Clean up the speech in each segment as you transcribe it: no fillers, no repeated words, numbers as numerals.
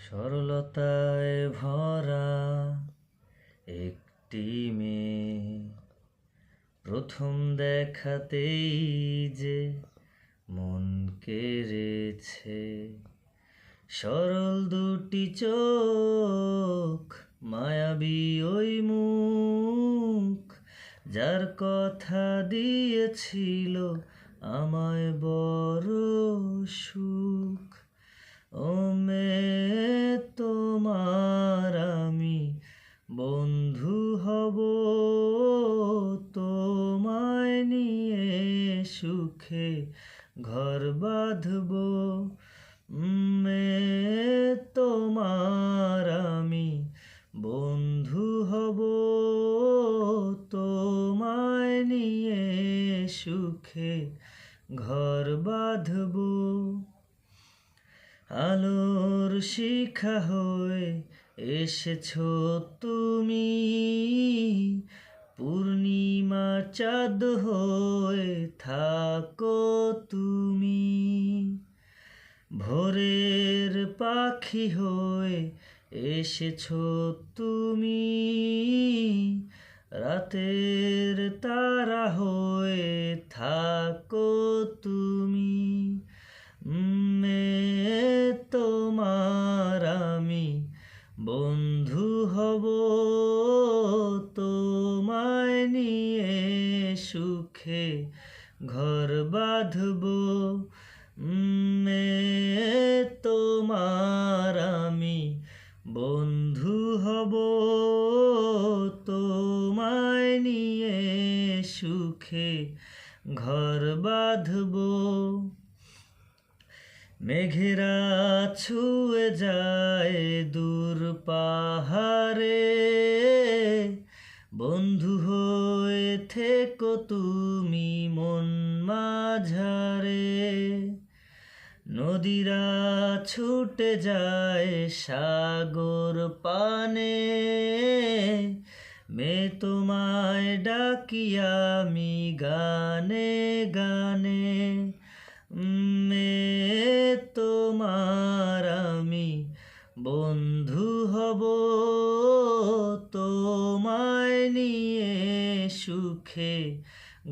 সরলতায় ভরা একটি মেয়ে প্রথম দেখাতেই যে মন কেড়েছে। সরল দুটি চোখ, মায়াবী ওই মুখ, যার কথা দিয়েছিল আমায় বড় সুখ। ও মেয়ে, তোমার আমি বন্ধু হব, তোমায় নিয়ে সুখে ঘর বাঁধব। মেয়ে, তোমার আমি বন্ধু হব, তোমায় নিয়ে সুখে ঘর বাঁধব। আলোর শিখা হয়ে এসেছো তুমি, পূর্ণিমা চাঁদ হয়ে থাকো তুমি। ভোরের পাখি হয়ে এসেছো তুমি, রাতের তারা হয়ে থাকো তুমি। মেয়ে, তোমার আমি বন্ধু হব, তোমায় নিয়ে সুখে ঘর বাঁধব। মেয়ে, তোমার আমি বন্ধু হব, তোমায় নিয়ে সুখে ঘর বাঁধব। মেঘেরা ছুঁয়ে যায় দূর পাহাড়ে, বন্ধু হয়ে থেকো তুমি মন মাঝারে। নদীরা ছুটে যায় সাগর পানে, মেয়ে তোমায় ডাকি আমি গানে গানে। মেয়ে, তোমার আমি বন্ধু হব, তোমায় নিয়ে সুখে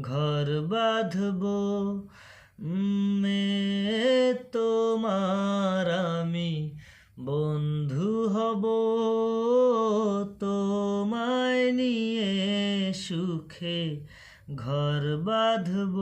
ঘর বাঁধব। মেয়ে, তোমার আমি বন্ধু হব, তোমায় নিয়ে সুখে ঘর বাঁধব।